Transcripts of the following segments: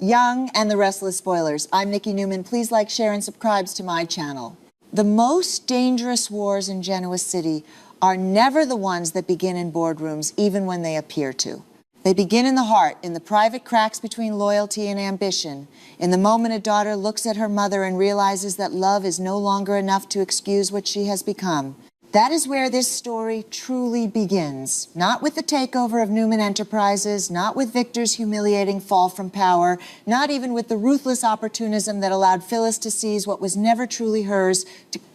Young and the Restless Spoilers. I'm Nikki Newman. Please like, share, and subscribe to my channel. The most dangerous wars in Genoa City are never the ones that begin in boardrooms, even when they appear to. They begin in the heart, in the private cracks between loyalty and ambition, in the moment a daughter looks at her mother and realizes that love is no longer enough to excuse what she has become. That is where this story truly begins. Not with the takeover of Newman Enterprises, not with Victor's humiliating fall from power, not even with the ruthless opportunism that allowed Phyllis to seize what was never truly hers.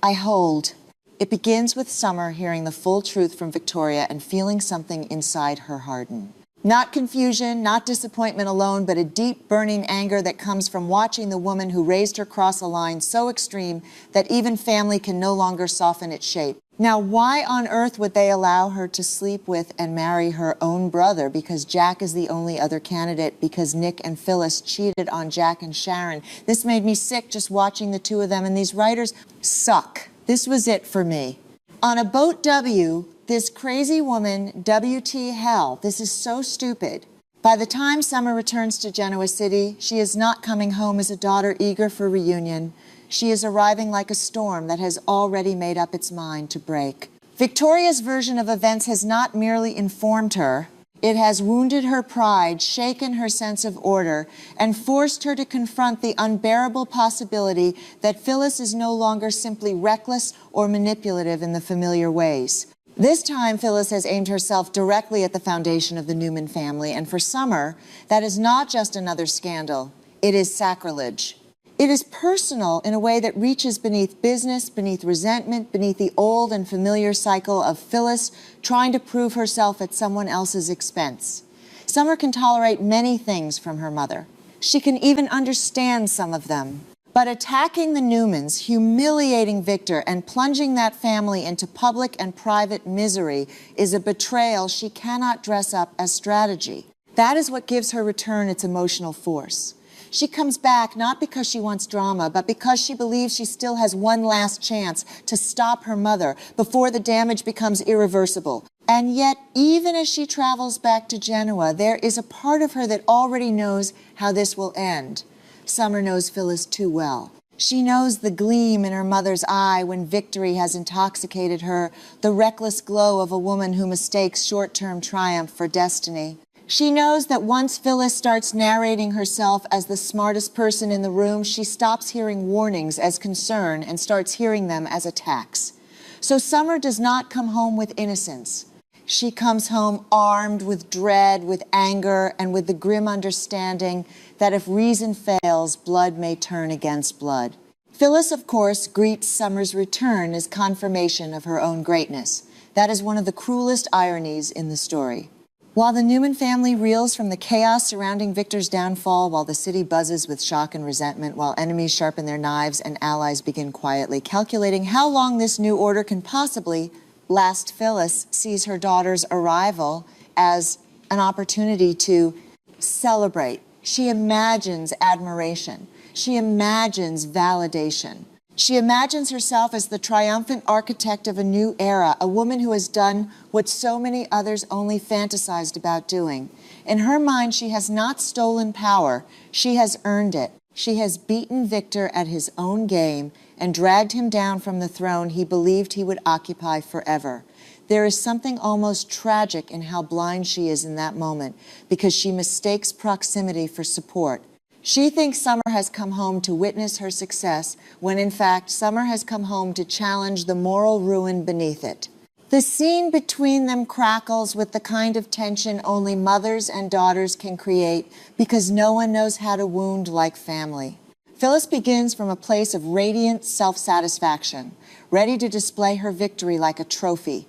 I hold. It begins with Summer hearing the full truth from Victoria and feeling something inside her harden. Not confusion, not disappointment alone, but a deep, burning anger that comes from watching the woman who raised her cross a line so extreme that even family can no longer soften its shape. Now, why on earth would they allow her to sleep with and marry her own brother? Because Jack is the only other candidate, because Nick and Phyllis cheated on Jack and Sharon. This made me sick just watching the two of them, and these writers suck. This was it for me. On a boat W, this crazy woman, W.T. Hell, this is so stupid. By the time Summer returns to Genoa City, she is not coming home as a daughter eager for reunion. She is arriving like a storm that has already made up its mind to break. Victoria's version of events has not merely informed her, it has wounded her pride, shaken her sense of order, and forced her to confront the unbearable possibility that Phyllis is no longer simply reckless or manipulative in the familiar ways. This time, Phyllis has aimed herself directly at the foundation of the Newman family, and for Summer, that is not just another scandal, it is sacrilege. It is personal in a way that reaches beneath business, beneath resentment, beneath the old and familiar cycle of Phyllis trying to prove herself at someone else's expense. Summer can tolerate many things from her mother. She can even understand some of them. But attacking the Newmans, humiliating Victor, and plunging that family into public and private misery is a betrayal she cannot dress up as strategy. That is what gives her return its emotional force. She comes back not because she wants drama, but because she believes she still has one last chance to stop her mother before the damage becomes irreversible. And yet, even as she travels back to Genoa, there is a part of her that already knows how this will end. Summer knows Phyllis too well. She knows the gleam in her mother's eye when victory has intoxicated her, the reckless glow of a woman who mistakes short-term triumph for destiny. She knows that once Phyllis starts narrating herself as the smartest person in the room, she stops hearing warnings as concern and starts hearing them as attacks. So Summer does not come home with innocence. She comes home armed with dread, with anger, and with the grim understanding that if reason fails, blood may turn against blood. Phyllis, of course, greets Summer's return as confirmation of her own greatness. That is one of the cruelest ironies in the story. While the Newman family reels from the chaos surrounding Victor's downfall, while the city buzzes with shock and resentment, while enemies sharpen their knives and allies begin quietly calculating how long this new order can possibly last, Phyllis sees her daughter's arrival as an opportunity to celebrate. She imagines admiration. She imagines validation. She imagines herself as the triumphant architect of a new era, a woman who has done what so many others only fantasized about doing. In her mind, she has not stolen power. She has earned it. She has beaten Victor at his own game and dragged him down from the throne he believed he would occupy forever. There is something almost tragic in how blind she is in that moment, because she mistakes proximity for support. She thinks Summer has come home to witness her success, when in fact Summer has come home to challenge the moral ruin beneath it. The scene between them crackles with the kind of tension only mothers and daughters can create, because no one knows how to wound like family. Phyllis begins from a place of radiant self-satisfaction, ready to display her victory like a trophy,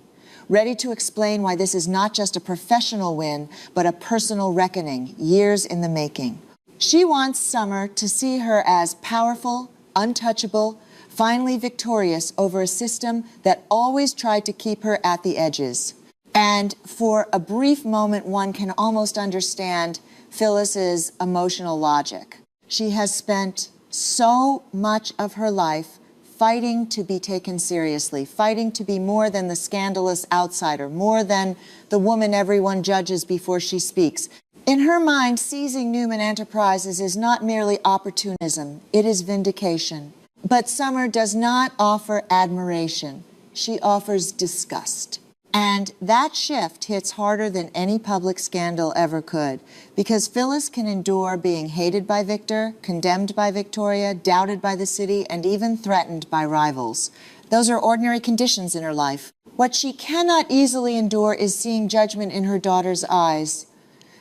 ready to explain why this is not just a professional win, but a personal reckoning, years in the making. She wants Summer to see her as powerful, untouchable, finally victorious over a system that always tried to keep her at the edges. And for a brief moment, one can almost understand Phyllis's emotional logic. She has spent so much of her life fighting to be taken seriously, fighting to be more than the scandalous outsider, more than the woman everyone judges before she speaks. In her mind, seizing Newman Enterprises is not merely opportunism, it is vindication. But Summer does not offer admiration. She offers disgust. And that shift hits harder than any public scandal ever could, because Phyllis can endure being hated by Victor, condemned by Victoria, doubted by the city, and even threatened by rivals. Those are ordinary conditions in her life. What she cannot easily endure is seeing judgment in her daughter's eyes.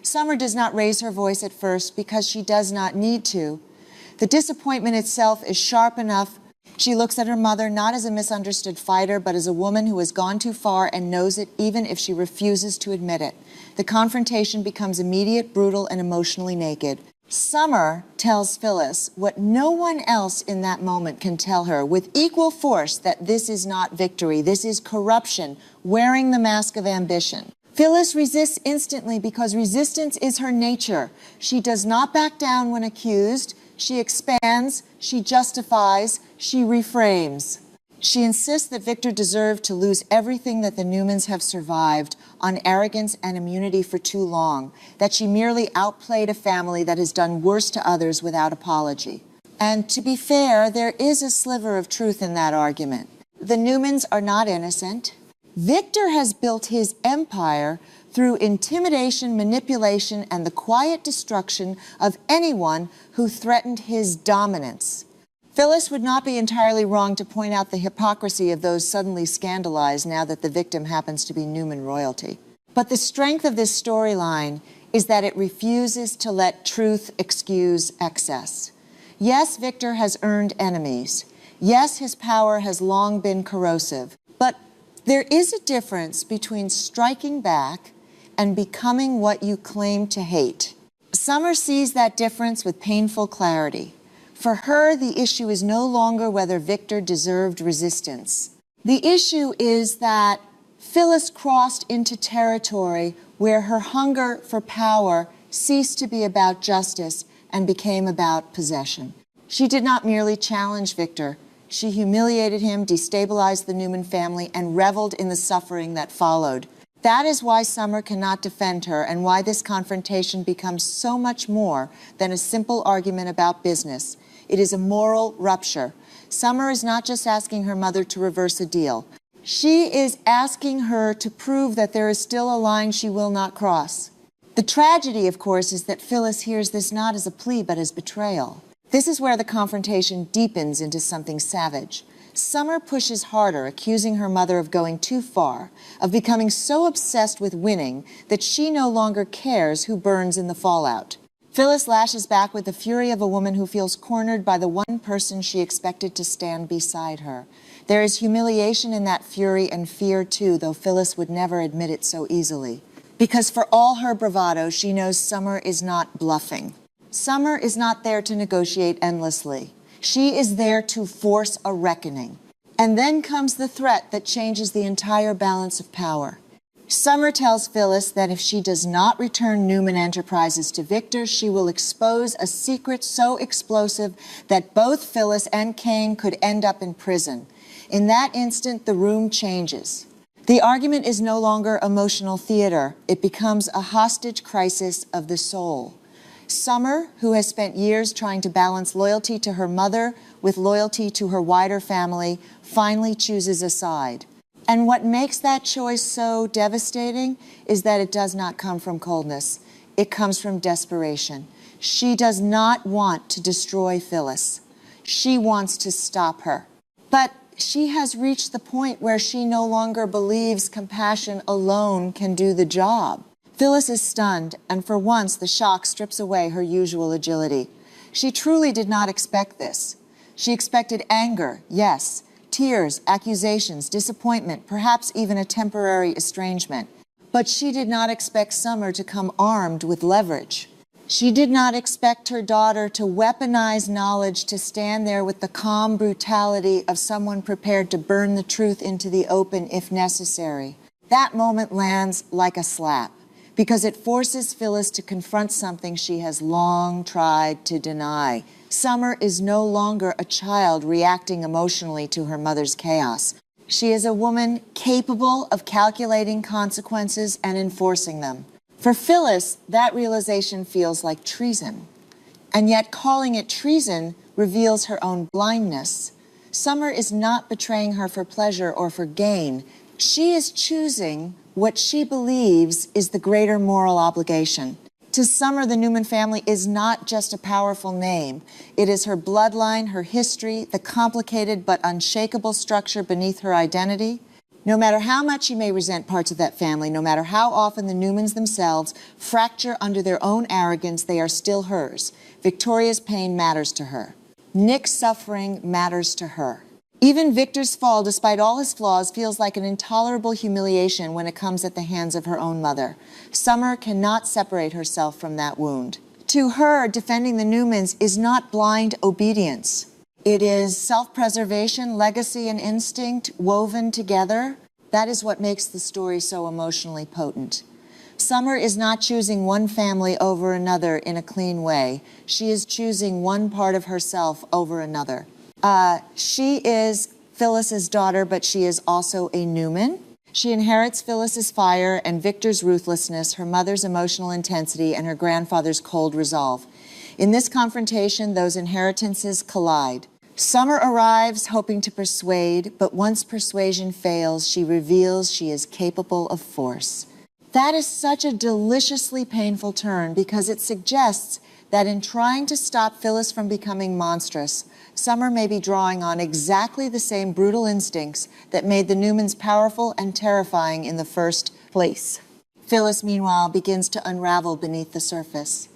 Summer does not raise her voice at first because she does not need to. The disappointment itself is sharp enough. She looks at her mother not as a misunderstood fighter, but as a woman who has gone too far and knows it even if she refuses to admit it. The confrontation becomes immediate, brutal, and emotionally naked. Summer tells Phyllis what no one else in that moment can tell her with equal force, that this is not victory, this is corruption, wearing the mask of ambition. Phyllis resists instantly because resistance is her nature. She does not back down when accused. She expands, she justifies, she reframes. She insists that Victor deserved to lose everything that the Newmans have survived on arrogance and immunity for too long, that she merely outplayed a family that has done worse to others without apology. And to be fair, there is a sliver of truth in that argument. The Newmans are not innocent. Victor has built his empire through intimidation, manipulation, and the quiet destruction of anyone who threatened his dominance. Phyllis would not be entirely wrong to point out the hypocrisy of those suddenly scandalized now that the victim happens to be Newman royalty. But the strength of this storyline is that it refuses to let truth excuse excess. Yes, Victor has earned enemies. Yes, his power has long been corrosive. But there is a difference between striking back and becoming what you claim to hate. Summer sees that difference with painful clarity. For her, the issue is no longer whether Victor deserved resistance. The issue is that Phyllis crossed into territory where her hunger for power ceased to be about justice and became about possession. She did not merely challenge Victor. She humiliated him, destabilized the Newman family, and reveled in the suffering that followed. That is why Summer cannot defend her, and why this confrontation becomes so much more than a simple argument about business. It is a moral rupture. Summer is not just asking her mother to reverse a deal. She is asking her to prove that there is still a line she will not cross. The tragedy, of course, is that Phyllis hears this not as a plea, but as betrayal. This is where the confrontation deepens into something savage. Summer pushes harder, accusing her mother of going too far, of becoming so obsessed with winning that she no longer cares who burns in the fallout. Phyllis lashes back with the fury of a woman who feels cornered by the one person she expected to stand beside her. There is humiliation in that fury and fear too, though Phyllis would never admit it so easily. Because for all her bravado, she knows Summer is not bluffing. Summer is not there to negotiate endlessly. She is there to force a reckoning. And then comes the threat that changes the entire balance of power. Summer tells Phyllis that if she does not return Newman Enterprises to Victor, she will expose a secret so explosive that both Phyllis and Kane could end up in prison. In that instant, the room changes. The argument is no longer emotional theater. It becomes a hostage crisis of the soul. Summer, who has spent years trying to balance loyalty to her mother with loyalty to her wider family, finally chooses a side. And what makes that choice so devastating is that it does not come from coldness. It comes from desperation. She does not want to destroy Phyllis. She wants to stop her. But she has reached the point where she no longer believes compassion alone can do the job. Phyllis is stunned, and for once the shock strips away her usual agility. She truly did not expect this. She expected anger, yes, tears, accusations, disappointment, perhaps even a temporary estrangement. But she did not expect Summer to come armed with leverage. She did not expect her daughter to weaponize knowledge to stand there with the calm brutality of someone prepared to burn the truth into the open if necessary. That moment lands like a slap, because it forces Phyllis to confront something she has long tried to deny. Summer is no longer a child reacting emotionally to her mother's chaos. She is a woman capable of calculating consequences and enforcing them. For Phyllis, that realization feels like treason. And yet calling it treason reveals her own blindness. Summer is not betraying her for pleasure or for gain. She is choosing what she believes is the greater moral obligation. To Summer, the Newman family is not just a powerful name. It is her bloodline, her history, the complicated but unshakable structure beneath her identity. No matter how much she may resent parts of that family, no matter how often the Newmans themselves fracture under their own arrogance, they are still hers. Victoria's pain matters to her. Nick's suffering matters to her. Even Victor's fall, despite all his flaws, feels like an intolerable humiliation when it comes at the hands of her own mother. Summer cannot separate herself from that wound. To her, defending the Newmans is not blind obedience. It is self-preservation, legacy, and instinct woven together. That is what makes the story so emotionally potent. Summer is not choosing one family over another in a clean way. She is choosing one part of herself over another. She is Phyllis's daughter, but she is also a Newman. She inherits Phyllis's fire and Victor's ruthlessness, her mother's emotional intensity, and her grandfather's cold resolve. In this confrontation, those inheritances collide. Summer arrives hoping to persuade, but once persuasion fails, she reveals she is capable of force. That is such a deliciously painful turn because it suggests that in trying to stop Phyllis from becoming monstrous, Summer may be drawing on exactly the same brutal instincts that made the Newmans powerful and terrifying in the first place. Phyllis, meanwhile, begins to unravel beneath the surface.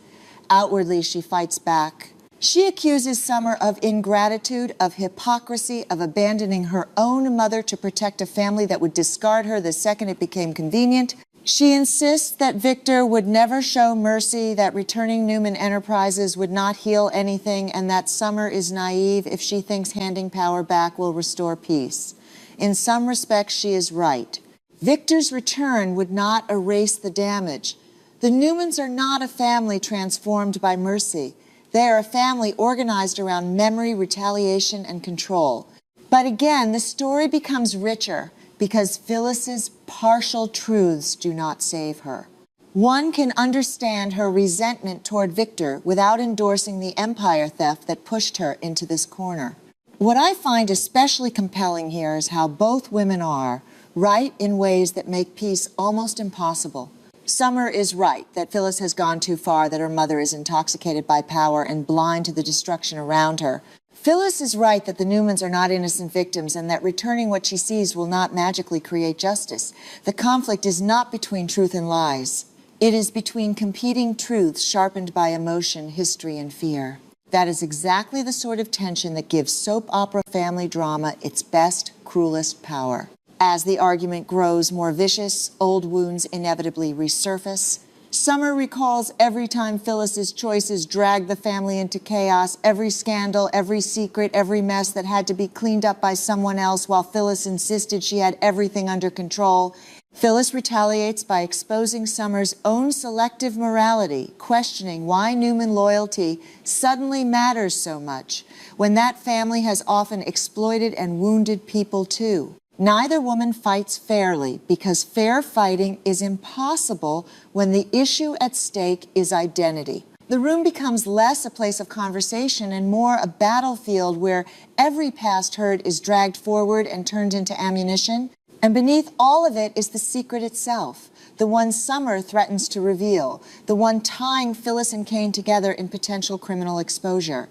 Outwardly, she fights back. She accuses Summer of ingratitude, of hypocrisy, of abandoning her own mother to protect a family that would discard her the second it became convenient. She insists that Victor would never show mercy, that returning Newman Enterprises would not heal anything, and that Summer is naive if she thinks handing power back will restore peace. In some respects, she is right. Victor's return would not erase the damage. The Newmans are not a family transformed by mercy. They are a family organized around memory, retaliation, and control. But again, the story becomes richer because Phyllis's partial truths do not save her. One can understand her resentment toward Victor without endorsing the empire theft that pushed her into this corner. What I find especially compelling here is how both women are right in ways that make peace almost impossible. Summer is right that Phyllis has gone too far, that her mother is intoxicated by power and blind to the destruction around her. Phyllis is right that the Newmans are not innocent victims and that returning what she sees will not magically create justice. The conflict is not between truth and lies. It is between competing truths sharpened by emotion, history, and fear. That is exactly the sort of tension that gives soap opera family drama its best, cruelest power. As the argument grows more vicious, old wounds inevitably resurface. Summer recalls every time Phyllis's choices dragged the family into chaos, every scandal, every secret, every mess that had to be cleaned up by someone else while Phyllis insisted she had everything under control. Phyllis retaliates by exposing Summer's own selective morality, questioning why Newman loyalty suddenly matters so much, when that family has often exploited and wounded people too. Neither woman fights fairly because fair fighting is impossible when the issue at stake is identity. The room becomes less a place of conversation and more a battlefield where every past hurt is dragged forward and turned into ammunition. And beneath all of it is the secret itself, the one Summer threatens to reveal, the one tying Phyllis and Kane together in potential criminal exposure.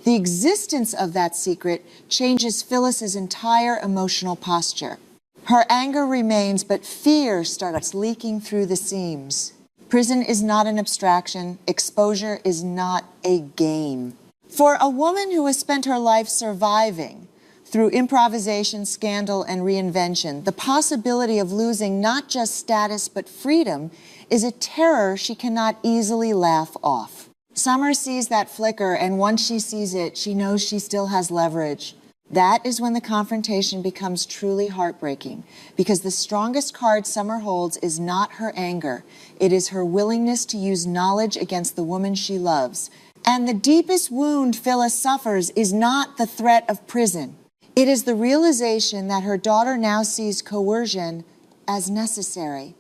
The existence of that secret changes Phyllis's entire emotional posture. Her anger remains, but fear starts leaking through the seams. Prison is not an abstraction. Exposure is not a game. For a woman who has spent her life surviving through improvisation, scandal, and reinvention, the possibility of losing not just status but freedom is a terror she cannot easily laugh off. Summer sees that flicker, and once she sees it, she knows she still has leverage. That is when the confrontation becomes truly heartbreaking, because the strongest card Summer holds is not her anger. It is her willingness to use knowledge against the woman she loves. And the deepest wound Phyllis suffers is not the threat of prison. It is the realization that her daughter now sees coercion as necessary.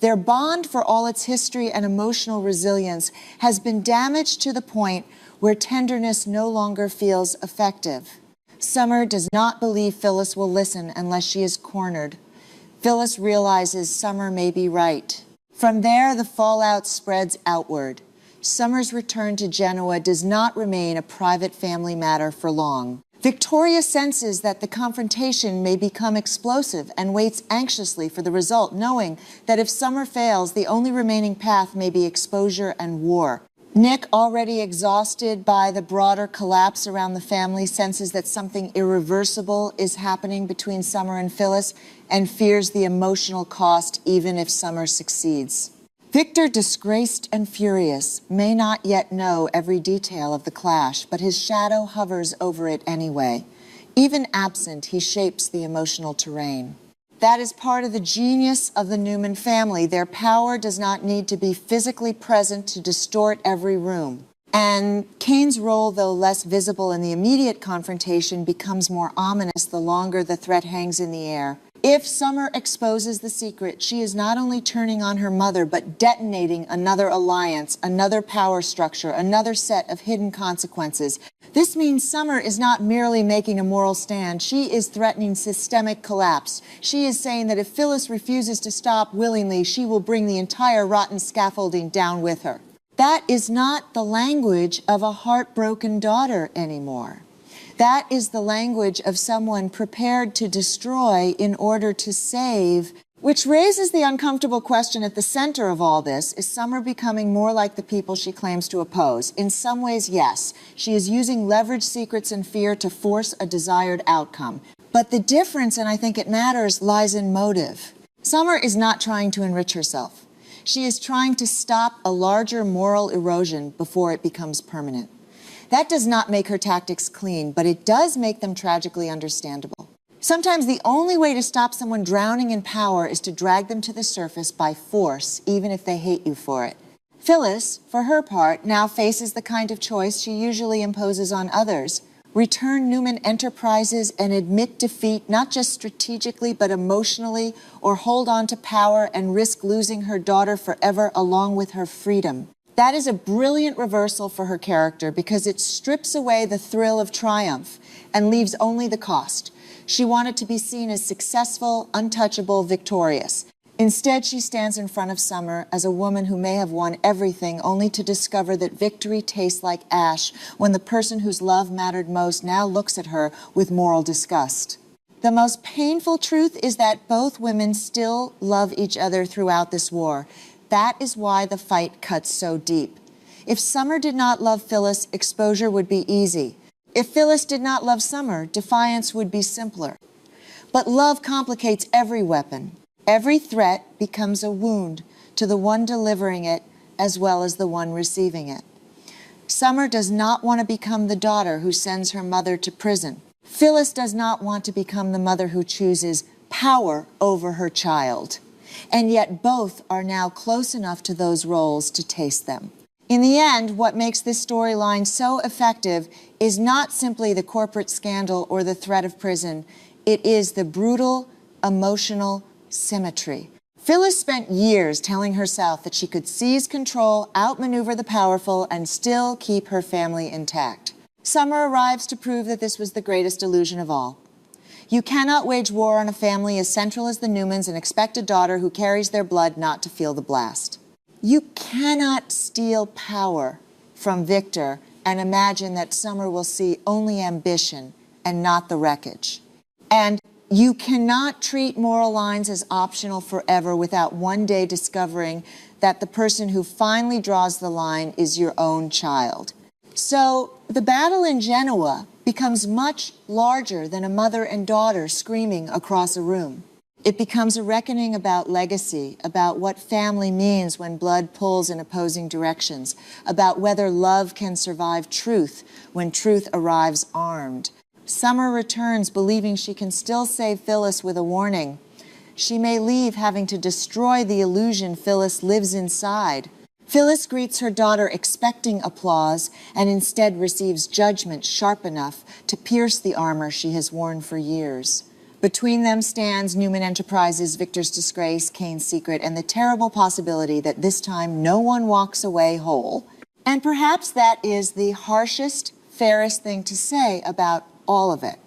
Their bond, for all its history and emotional resilience, has been damaged to the point where tenderness no longer feels effective. Summer does not believe Phyllis will listen unless she is cornered. Phyllis realizes Summer may be right. From there, the fallout spreads outward. Summer's return to Genoa does not remain a private family matter for long. Victoria senses that the confrontation may become explosive and waits anxiously for the result, knowing that if Summer fails, the only remaining path may be exposure and war. Nick, already exhausted by the broader collapse around the family, senses that something irreversible is happening between Summer and Phyllis and fears the emotional cost even if Summer succeeds. Victor, disgraced and furious, may not yet know every detail of the clash, but his shadow hovers over it anyway. Even absent, he shapes the emotional terrain. That is part of the genius of the Newman family. Their power does not need to be physically present to distort every room. And Kane's role, though less visible in the immediate confrontation, becomes more ominous the longer the threat hangs in the air. If Summer exposes the secret, she is not only turning on her mother, but detonating another alliance, another power structure, another set of hidden consequences. This means Summer is not merely making a moral stand. She is threatening systemic collapse. She is saying that if Phyllis refuses to stop willingly, she will bring the entire rotten scaffolding down with her. That is not the language of a heartbroken daughter anymore. That is the language of someone prepared to destroy in order to save, which raises the uncomfortable question at the center of all this: is Summer becoming more like the people she claims to oppose? In some ways, yes. She is using leverage, secrets, and fear to force a desired outcome. But the difference, and I think it matters, lies in motive. Summer is not trying to enrich herself. She is trying to stop a larger moral erosion before it becomes permanent. That does not make her tactics clean, but it does make them tragically understandable. Sometimes the only way to stop someone drowning in power is to drag them to the surface by force, even if they hate you for it. Phyllis, for her part, now faces the kind of choice she usually imposes on others: return Newman Enterprises and admit defeat, not just strategically but emotionally, or hold on to power and risk losing her daughter forever along with her freedom. That is a brilliant reversal for her character because it strips away the thrill of triumph and leaves only the cost. She wanted to be seen as successful, untouchable, victorious. Instead, she stands in front of Summer as a woman who may have won everything, only to discover that victory tastes like ash when the person whose love mattered most now looks at her with moral disgust. The most painful truth is that both women still love each other throughout this war. That is why the fight cuts so deep. If Summer did not love Phyllis, exposure would be easy. If Phyllis did not love Summer, defiance would be simpler. But love complicates every weapon. Every threat becomes a wound to the one delivering it as well as the one receiving it. Summer does not want to become the daughter who sends her mother to prison. Phyllis does not want to become the mother who chooses power over her child. And yet both are now close enough to those roles to taste them. In the end, what makes this storyline so effective is not simply the corporate scandal or the threat of prison. It is the brutal, emotional symmetry. Phyllis spent years telling herself that she could seize control, outmaneuver the powerful, and still keep her family intact. Summer arrives to prove that this was the greatest illusion of all. You cannot wage war on a family as central as the Newmans and expect a daughter who carries their blood not to feel the blast. You cannot steal power from Victor and imagine that Summer will see only ambition and not the wreckage. And you cannot treat moral lines as optional forever without one day discovering that the person who finally draws the line is your own child. So the battle in Genoa becomes much larger than a mother and daughter screaming across a room. It becomes a reckoning about legacy, about what family means when blood pulls in opposing directions, about whether love can survive truth when truth arrives armed. Summer returns believing she can still save Phyllis with a warning. She may leave having to destroy the illusion Phyllis lives inside. Phyllis greets her daughter expecting applause and instead receives judgment sharp enough to pierce the armor she has worn for years. Between them stands Newman Enterprises, Victor's disgrace, Kane's secret, and the terrible possibility that this time no one walks away whole. And perhaps that is the harshest, fairest thing to say about all of it.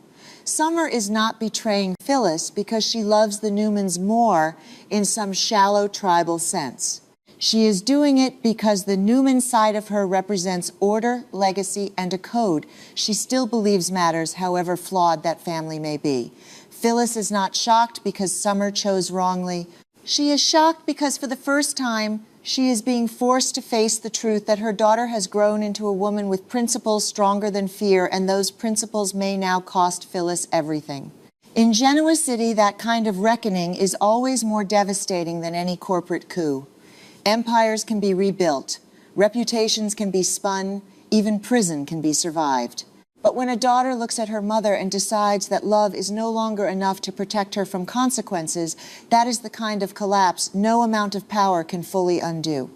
Summer is not betraying Phyllis because she loves the Newmans more in some shallow tribal sense. She is doing it because the Newman side of her represents order, legacy, and a code she still believes matters, however flawed that family may be. Phyllis is not shocked because Summer chose wrongly. She is shocked because for the first time, she is being forced to face the truth that her daughter has grown into a woman with principles stronger than fear, and those principles may now cost Phyllis everything. In Genoa City, that kind of reckoning is always more devastating than any corporate coup. Empires can be rebuilt, reputations can be spun, even prison can be survived. But when a daughter looks at her mother and decides that love is no longer enough to protect her from consequences, that is the kind of collapse no amount of power can fully undo.